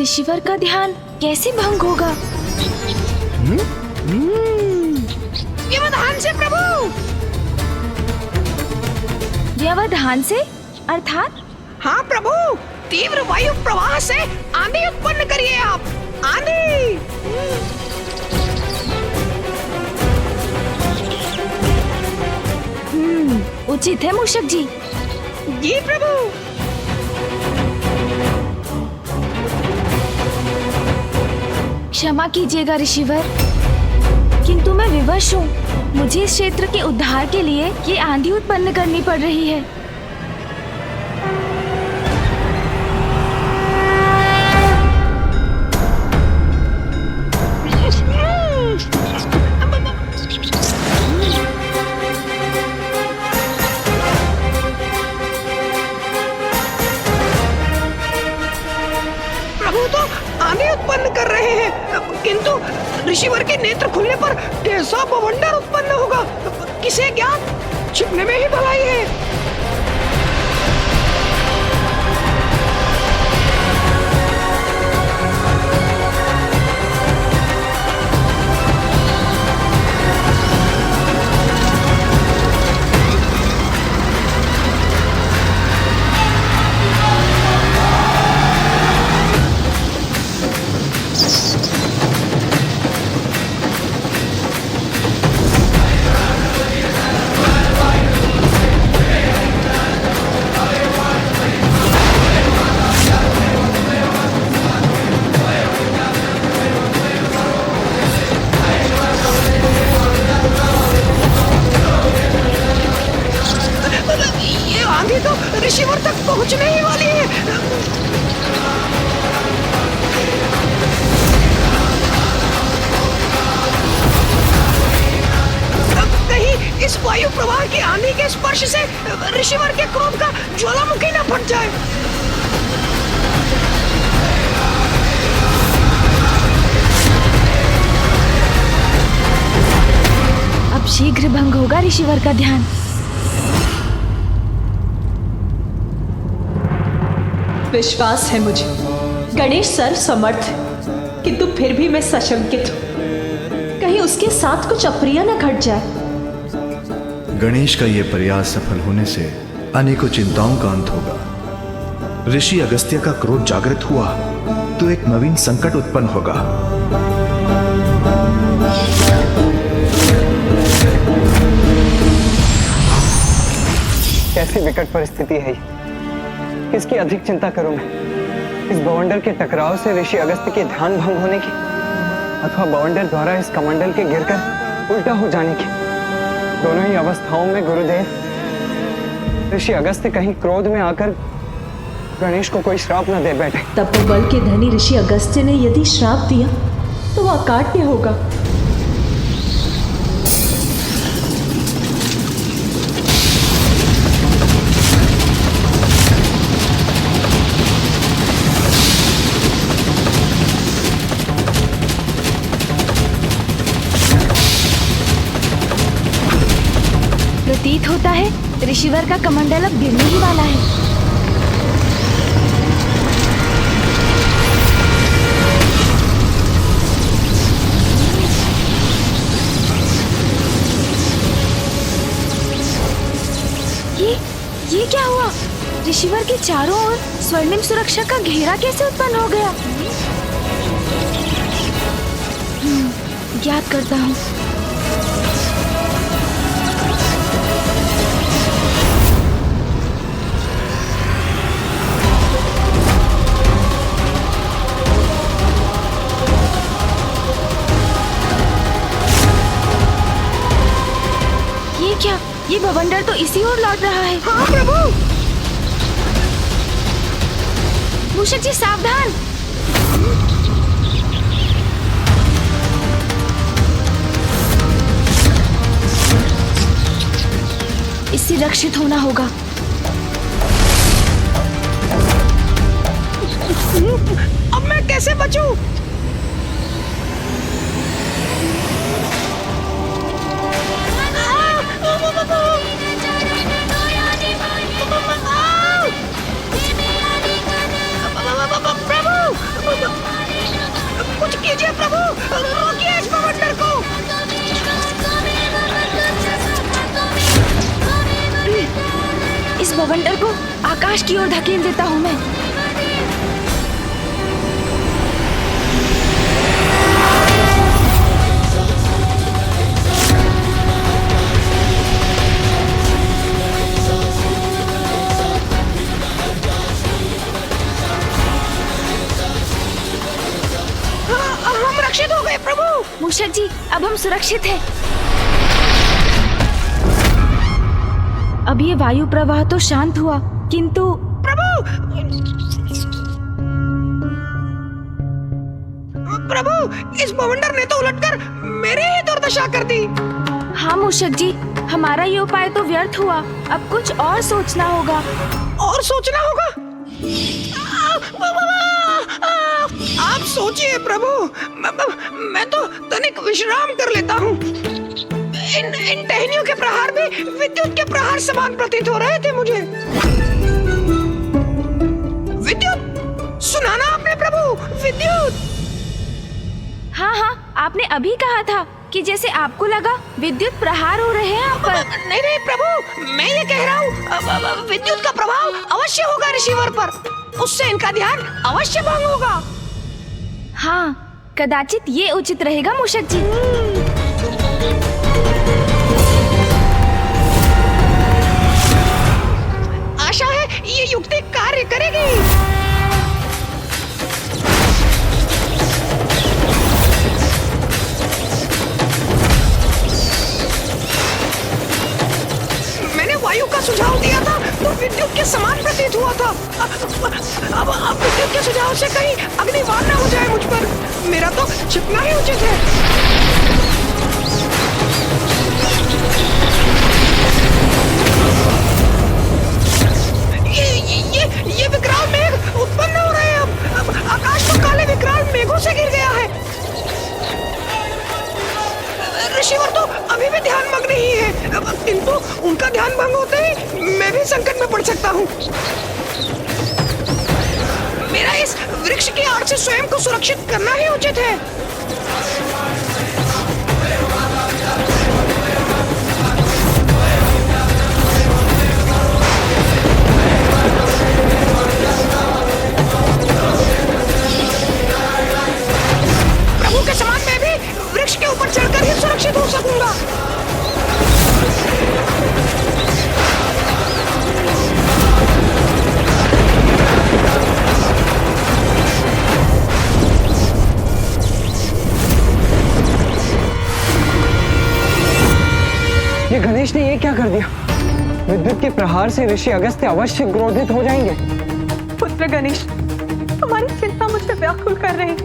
ऋषिवर का ध्यान कैसे भंग होगा? व्यवधान से प्रभु। व्यवधान से अर्थात? हाँ प्रभु, तीव्र वायु प्रवाह से आंधी उत्पन्न करिए आप। आंधी। उचित है मूषक जी। जी प्रभु। क्षमा कीजिएगा ऋषिवर, किंतु मैं विवश हूँ। मुझे इस क्षेत्र के उद्धार के लिए ये आंधी उत्पन्न करनी पड़ रही है। प्रभु तो आंधी उत्पन्न कर रहे हैं, किंतु ऋषिवर के नेत्र खुलने पर कैसा बवंडर उत्पन्न होगा, किसे ज्ञात। छिपने में ही भलाई है। ये आंधी तो ऋषिवर तक पहुंचने ही वाली है। कहीं इस वायु प्रवाह की आंधी के स्पर्श से ऋषिवर के क्रोध का ज्वालामुखी न फट जाए। अब शीघ्र भंग होगा ऋषिवर का ध्यान। विश्वास है मुझे, गणेश सर्व समर्थ है, किंतु फिर भी मैं सशंकित हूँ। कहीं उसके साथ कुछ अप्रिय न घट जाए। गणेश का यह प्रयास सफल होने से अनेकों चिंताओं का अंत होगा। ऋषि अगस्त्य का क्रोध जागृत हुआ तो एक नवीन संकट उत्पन्न होगा। कैसी विकट परिस्थिति है। किसकी अधिक चिंता करूं मैं, इस बवंडर के टकराव से ऋषि अगस्त्य के ध्यान भंग होने की, अथवा बवंडर द्वारा इस कमंडल के गिरकर उल्टा हो जाने की। दोनों ही अवस्थाओं में गुरुदेव, ऋषि अगस्त्य कहीं क्रोध में आकर गणेश को कोई श्राप न दे बैठे। तपोबल के धनी ऋषि अगस्त्य ने यदि श्राप दिया तो वह अकाट्य होगा। प्रतीत होता है ऋषिवर का कमंडल अब गिरने ही वाला है। ये क्या हुआ? ऋषिवर के चारों ओर स्वर्णिम सुरक्षा का घेरा कैसे उत्पन्न हो गया? ज्ञात करता हूँ। क्या ये बवंडर तो इसी ओर लौट रहा है। हाँ प्रभु। मूषक जी सावधान। इससे रक्षित होना होगा। अब मैं कैसे बचूं? आकाश की ओर धकेल देता हूँ मैं। हम रक्षित हो गए प्रभु। मूषक जी, अब हम सुरक्षित हैं। अब ये वायु प्रवाह तो शांत हुआ, किंतु प्रभु, इस बवंडर ने तो उलटकर मेरी ही दुर्दशा कर दी। हाँ मूषक जी, हमारा ये उपाय तो व्यर्थ हुआ। अब कुछ और सोचना होगा। और सोचना होगा? आप सोचिए प्रभु, मैं तो तनिक विश्राम कर लेता हूँ। इन टहनियों के प्रहार भी विद्युत के प्रहार समान प्रतीत हो रहे थे मुझे। विद्युत, सुना ना आपने प्रभु? विद्युत। हाँ हाँ, आपने अभी कहा था कि जैसे आपको लगा विद्युत प्रहार हो रहे हैं आप पर। नहीं प्रभु, मैं ये कह रहा हूँ विद्युत का प्रभाव अवश्य होगा रिसीवर पर। उससे इनका ध्यान अवश्य भंग होगा। हाँ, कदाचित ये उचित रहेगा मूषक जी। आशा है ये युक्ति कार्य करेगी। मैंने वायु का सुझाव दिया था तो विद्युत के समान प्रतीत हुआ था। अब विद्युत के सुझाव से कहीं अग्निबाण न हो जाए मुझ पर। मेरा तो छिपना ही उचित है। ये विकराल मेघ उत्पन्न हो रहे हैं। अब आकाश तो काले विकराल मेघों से घिर गया है। ऋषिवर तो अभी भी ध्यान मग्न ही है, किंतु उनका ध्यान भंग होते ही मैं भी संकट में पड़ सकता हूँ। मेरा इस वृक्ष की आड़ से स्वयं को सुरक्षित करना ही उचित है। प्रभु के समान मैं भी वृक्ष के ऊपर चढ़कर ही सुरक्षित हो सकूंगा। ये गणेश ने ये क्या कर दिया? विद्युत के प्रहार से ऋषि अगस्त्य अवश्य क्रोधित हो जाएंगे। पुत्र गणेश, हमारी चिंता मुझे व्याकुल कर रही है।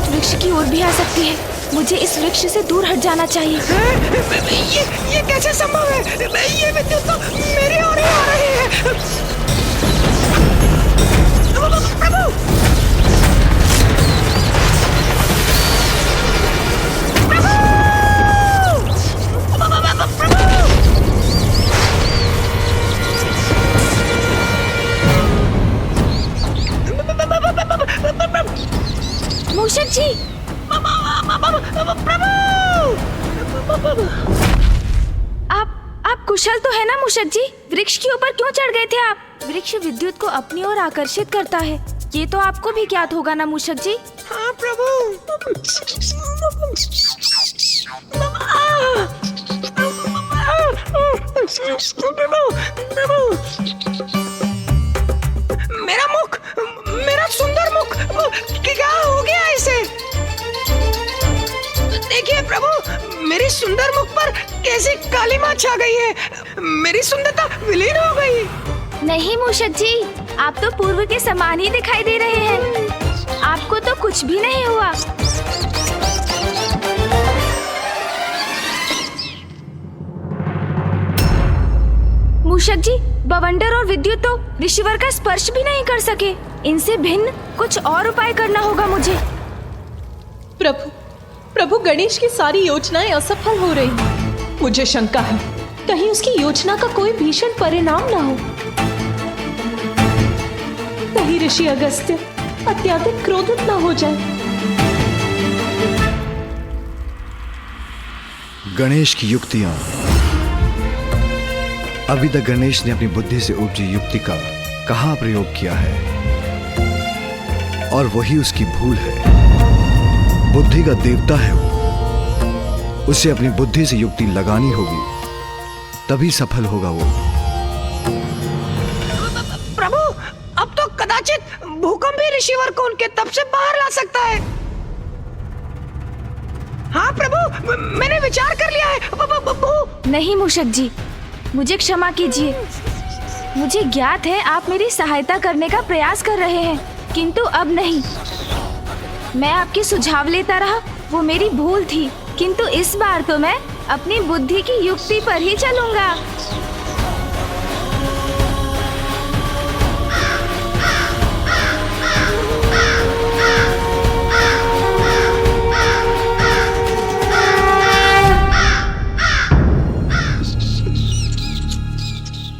वृक्ष की ओर भी आ सकती है। मुझे इस वृक्ष से दूर हट जाना चाहिए। ये कैसे संभव है? ये विद्युत तो मेरी ओर ही आ रही है। प्रभु! मूषक जी, आप कुशल तो है ना मूषक जी? वृक्ष के ऊपर क्यों चढ़ गए थे आप? वृक्ष विद्युत को अपनी ओर आकर्षित करता है, ये तो आपको भी ज्ञात होगा ना मूषक जी? हाँ प्रभु। मेरा मुख, मेरा सुंदर मुख, क्या हो गया इसे? देखिए प्रभु, मेरी सुंदर मुख पर कैसी कालीमा छा गई है। मेरी सुंदरता विलीन हो गई। नहीं मूषक जी, आप तो पूर्व के समान ही दिखाई दे रहे हैं। आपको तो कुछ भी नहीं हुआ। मूषक जी, बवंडर और विद्युत तो ऋषिवर का स्पर्श भी नहीं कर सके। इनसे भिन्न कुछ और उपाय करना होगा मुझे। प्रभु गणेश की सारी योजनाएं असफल हो रही हैं। मुझे शंका है, कहीं उसकी योजना का कोई भीषण परिणाम ना हो। कहीं ऋषि अगस्त्य अत्यधिक क्रोधित ना हो जाए। गणेश की युक्तियां। अभी तक गणेश ने अपनी बुद्धि से उपजी युक्ति का कहां प्रयोग किया है, और वही उसकी भूल है। बुद्धि का देवता है वो, उसे अपनी बुद्धि से युक्ति लगानी होगी, तभी सफल होगा वो। प्रभु, अब तो कदाचित भूकंप भी ऋषिवर को उनके तप से बाहर ला सकता है। हाँ प्रभु, मैंने विचार कर लिया है। नहीं मूषक जी, मुझे क्षमा कीजिए। मुझे ज्ञात है आप मेरी सहायता करने का प्रयास कर रहे हैं, किंतु अब नहीं। मैं आपके सुझाव लेता रहा, वो मेरी भूल थी, किंतु इस बार तो मैं अपनी बुद्धि की युक्ति पर ही चलूंगा।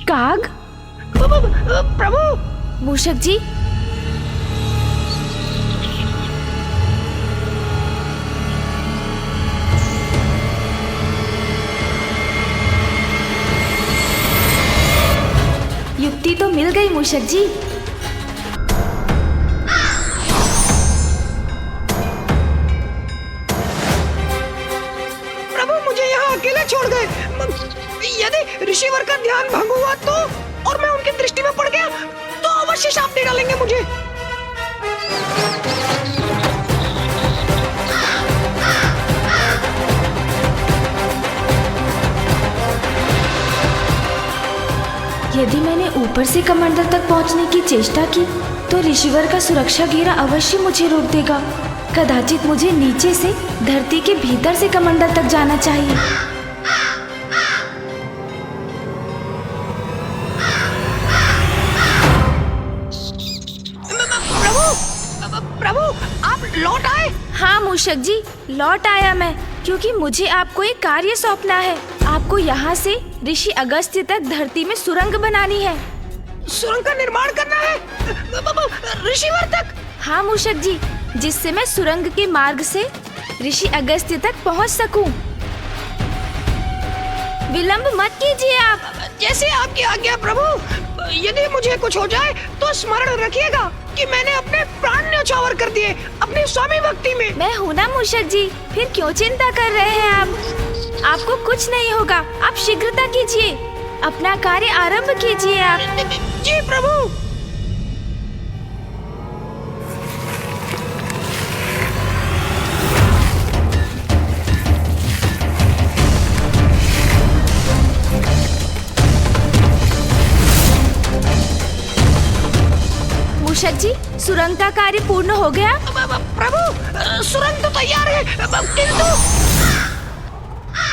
काग? प्रभु! मूषक जी, युक्ति तो मिल गई मूषक जी। प्रभु, मुझे यहाँ अकेले छोड़ गए। यदि ऋषिवर का ध्यान भंग हुआ तो, और मैं उनकी दृष्टि में पड़ गया तो अवश्य शाप दे डालेंगे मुझे। यदि मैंने ऊपर से कमंडल तक पहुंचने की चेष्टा की तो ऋषिवर का सुरक्षा घेरा अवश्य मुझे रोक देगा। कदाचित मुझे नीचे से धरती के भीतर से कमंडल तक जाना चाहिए। प्रभु, आप लौट आए? हाँ मूषक जी, लौट आया मैं, क्योंकि मुझे आपको एक कार्य सौंपना है। आपको यहाँ से ऋषि अगस्त्य तक धरती में सुरंग बनानी है। सुरंग का निर्माण करना है ऋषिवर तक? हाँ मूषक जी, जिससे मैं सुरंग के मार्ग से ऋषि अगस्त्य तक पहुँच सकूं। विलंब मत कीजिए आप। जैसे आपकी आज्ञा प्रभु। यदि मुझे कुछ हो जाए तो स्मरण रखिएगा कि मैंने अपने प्राण न्यौछावर कर दिए अपनी स्वामी भक्ति में। मैं हूँ ना मूषक जी, फिर क्यों चिंता कर रहे हैं आप? आपको कुछ नहीं होगा, आप शीघ्रता कीजिए, अपना कार्य आरंभ कीजिए आप। जी प्रभु। मूषक जी, सुरंग का कार्य पूर्ण हो गया। प्रभु, सुरंग तो तैयार है, किंतु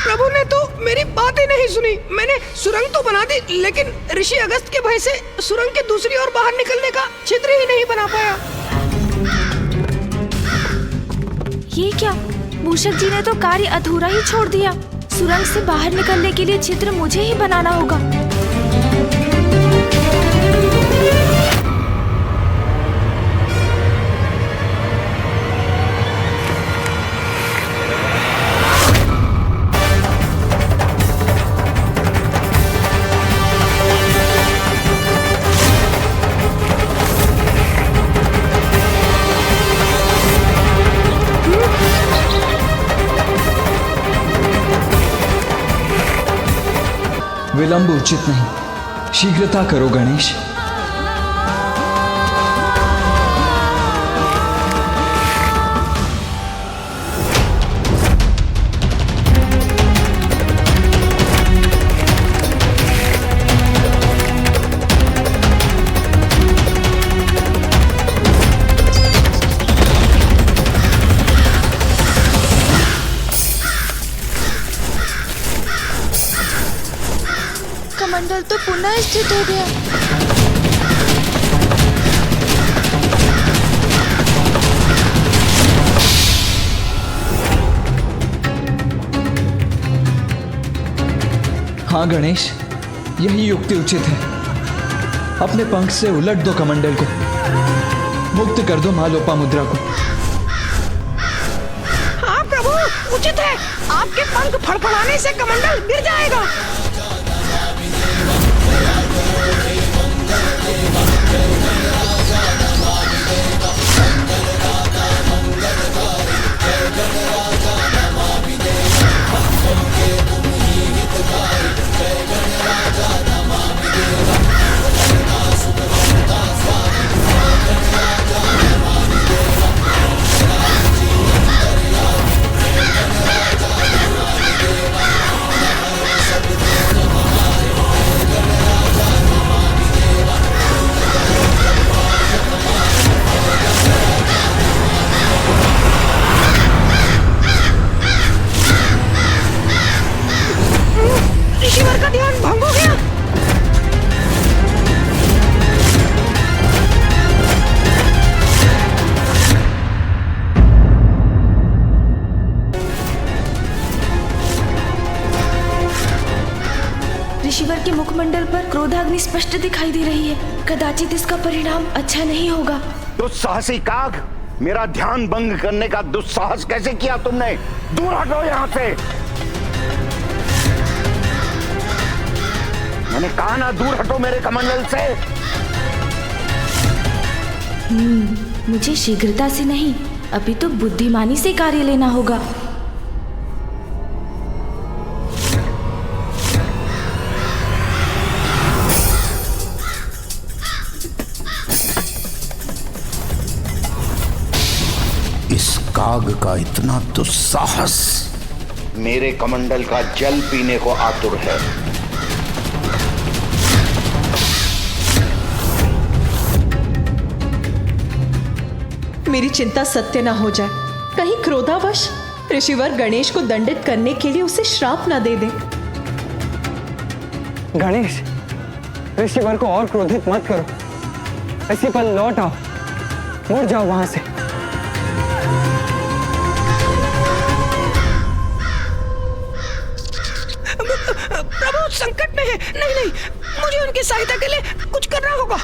प्रभु ने तो मेरी बात ही नहीं सुनी। मैंने सुरंग तो बना दी, लेकिन ऋषि अगस्त के भय से सुरंग के दूसरी ओर बाहर निकलने का छिद्र ही नहीं बना पाया। ये क्या? मूषक जी ने तो कार्य अधूरा ही छोड़ दिया। सुरंग से बाहर निकलने के लिए छिद्र मुझे ही बनाना होगा। विलंब उचित नहीं, शीघ्रता करो गणेश। कमंडल तो पुनः स्थित हो गया। हाँ गणेश, यही युक्ति उचित है। अपने पंख से उलट दो कमंडल को, मुक्त कर दो माँ लोपामुद्रा को। हाँ प्रभु, उचित है। आपके पंख फड़फड़ाने से कमंडल गिर जाएगा। ऋषिवर का ध्यान भंग हो गया। ऋषिवर के मुखमंडल पर क्रोधाग्नि स्पष्ट दिखाई दे रही है। कदाचित इसका परिणाम अच्छा नहीं होगा। दुस्साहसी काग, मेरा ध्यान भंग करने का दुस्साहस कैसे किया तुमने? दूर हटो यहाँ से। मैंने कहा ना, दूर हटो मेरे कमंडल से। मुझे शीघ्रता से नहीं, अभी तो बुद्धिमानी से कार्य लेना होगा। इस काग का इतना दुस्साहस मेरे कमंडल का जल पीने को आतुर है। मेरी चिंता सत्य ना हो जाए। कहीं क्रोधावश ऋषिवर गणेश को दंडित करने के लिए उसे श्राप ना दे दे। गणेश, ऋषिवर को और क्रोधित मत करो। इसी पल लौट आओ, मुड़ जाओ वहां से। प्रभु संकट में है। नहीं नहीं, मुझे उनकी सहायता के लिए कुछ करना होगा।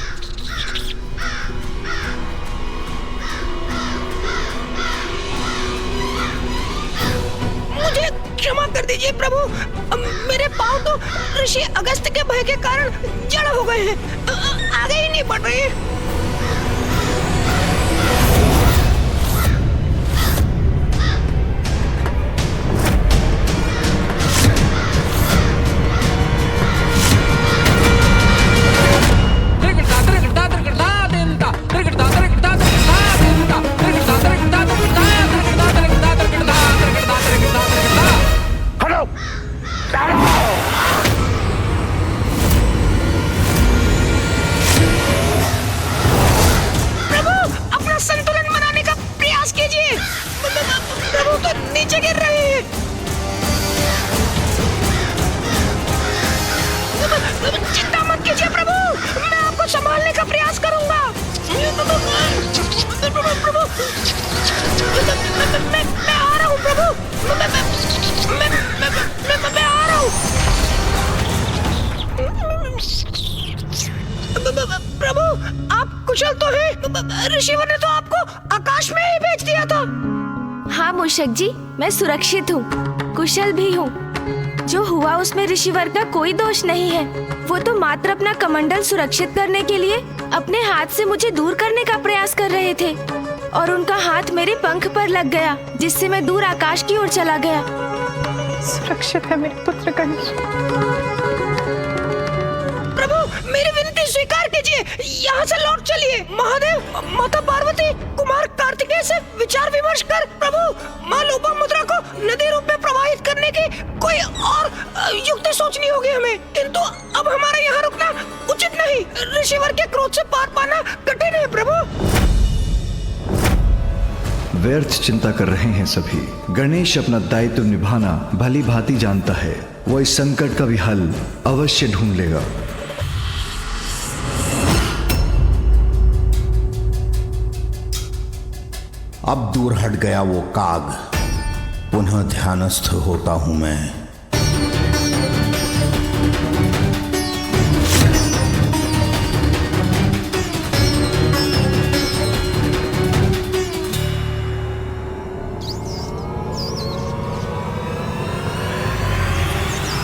मुझे क्षमा कर दीजिए प्रभु। मेरे पांव तो ऋषि अगस्त के भय के कारण जड़ हो गए हैं, आगे ही नहीं बढ़ रहे। नीचे गिर रहे हैं। चिंता मत कीजिए प्रभु, मैं आपको संभालने का प्रयास करूंगा। प्रभु, मैं आ रहा हूँ प्रभु, मैं आ रहा हूँ। प्रभु, आप कुशल तो हैं? ऋषिवर ने तो आपको आकाश में ही भेज दिया था। हाँ मूषक जी, मैं सुरक्षित हूँ, कुशल भी हूँ। जो हुआ उसमें ऋषिवर का कोई दोष नहीं है। वो तो मात्र अपना कमंडल सुरक्षित करने के लिए अपने हाथ से मुझे दूर करने का प्रयास कर रहे थे और उनका हाथ मेरे पंख पर लग गया, जिससे मैं दूर आकाश की ओर चला गया। सुरक्षित है मेरे पुत्र गणेश। प्रभु, मेरी विनती स्वीकार कीजिए, यहाँ से लौट चलिए। महादेव, माता पार्वती, कुमार कार्तिकेय से विचार विमर्श कर प्रभु माँ लोपामुद्रा को नदी रूप में प्रवाहित करने की कोई और युक्ति सोचनी होगी हमें। किंतु अब हमारा यहाँ रुकना उचित नहीं। ऋषिवर के क्रोध से पार पाना कठिन है प्रभु। व्यर्थ चिंता कर रहे हैं सभी। गणेश अपना दायित्व निभाना भली भांति जानता है। वो इस संकट का भी हल अवश्य ढूंढ लेगा। अब दूर हट गया वो काग, पुनः ध्यानस्थ होता हूं मैं।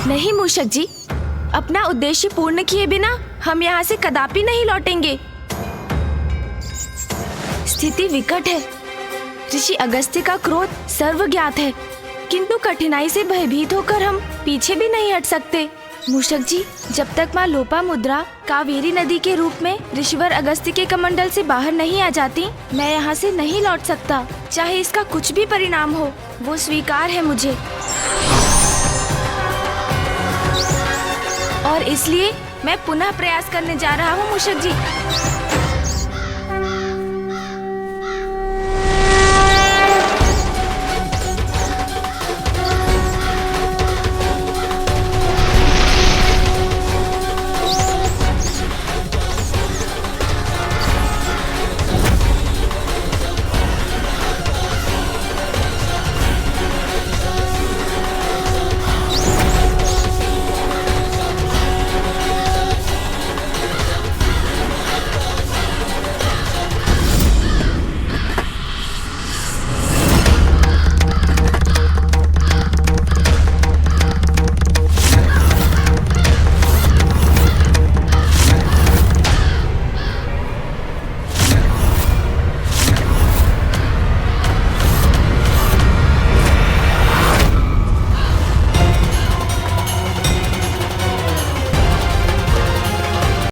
नहीं मूषक जी, अपना उद्देश्य पूर्ण किए बिना हम यहाँ से कदापि नहीं लौटेंगे। स्थिति विकट है। ऋषि अगस्त्य का क्रोध सर्वज्ञात है, किंतु कठिनाई से भयभीत होकर हम पीछे भी नहीं हट सकते। मूषक जी, जब तक माँ लोपामुद्रा कावेरी नदी के रूप में ऋषिवर अगस्त्य के कमंडल से बाहर नहीं आ जाती, मैं यहाँ से नहीं लौट सकता। चाहे इसका कुछ भी परिणाम हो, वो स्वीकार है मुझे। और इसलिए मैं पुनः प्रयास करने जा रहा हूँ मूषक जी।